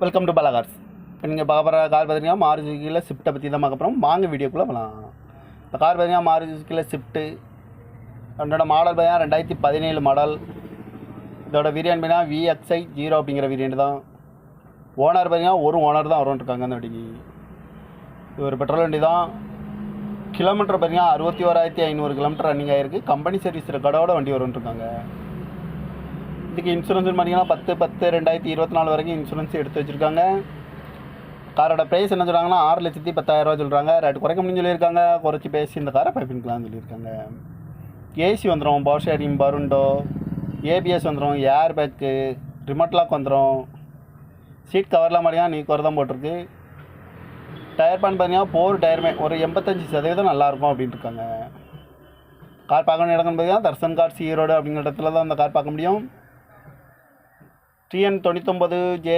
Welcome to Bala cars. இப்போ நீங்கள் பார்க்க போகிற கார் பார்த்தீங்கன்னா மாருதி சுசுக்கியில் ஸ்விஃப்ட்டை பற்றி தான் பார்க்க போகிறோம். வாங்க வீடியோக்குள்ளே போகலாம். இந்த கார் பார்த்தீங்கன்னா மாருதி சுசுக்கியில் ஸ்விஃப்ட்டு. அதோட மாடல் பார்த்தீங்கன்னா 2017 மாடல். இதோட வேரியன்ட் பார்த்தீங்கன்னா VXI 0 அப்படிங்கிற வேரியன்ட் தான். ஓனர் பார்த்தீங்கன்னா ஒரு ஓனர் தான் வரும்ன்ட்ருக்காங்க அந்த வண்டிக்கு. இது ஒரு பெட்ரோல் வண்டி தான். கிலோமீட்டர் பார்த்தீங்கன்னா 61,500 கிலோமீட்டர் ரன்னிங் ஆகிருக்கு. கம்பெனி சர்வீஸ் ரெக்கார்டோட வண்டி வரும்ன்ட்ருக்காங்க. இதுக்கு இன்சூரன்ஸ் பார்த்தீங்கன்னா 10/10/2024 வரைக்கும் இன்சூரன்ஸ் எடுத்து வச்சுருக்காங்க. காரோட ப்ரைஸ் என்ன சொல்கிறாங்கன்னா 6,10,000 சொல்கிறாங்க. ரேட்டு குறைக்க முடியும்னு சொல்லியிருக்காங்க. குறைச்சி பேசி இந்த காரை பைப்பின்கலாம்னு சொல்லியிருக்காங்க. ஏசி வந்துடும், பவர் ஷேரிங், பருண்டோ, ஏபிஎஸ் வந்துடும், ஏர் பேக்கு, ரிமோட் லாக் வந்துடும். சீட் கவர்லாம் மாதிரியா நீ குறை தான் போட்டிருக்கு. டயர் பேன் பார்த்தீங்கன்னா 4 டயருமே ஒரு 85% நல்லாயிருக்கும் அப்படின்ட்டு இருக்காங்க. கார் பார்க்க வேண்டிய இடம்னு பார்த்தீங்கன்னா தர்சன் கார்ஸ் ஈரோடு அப்படிங்கிற இடத்துல தான் அந்த கார் பார்க்க முடியும். TN 99 J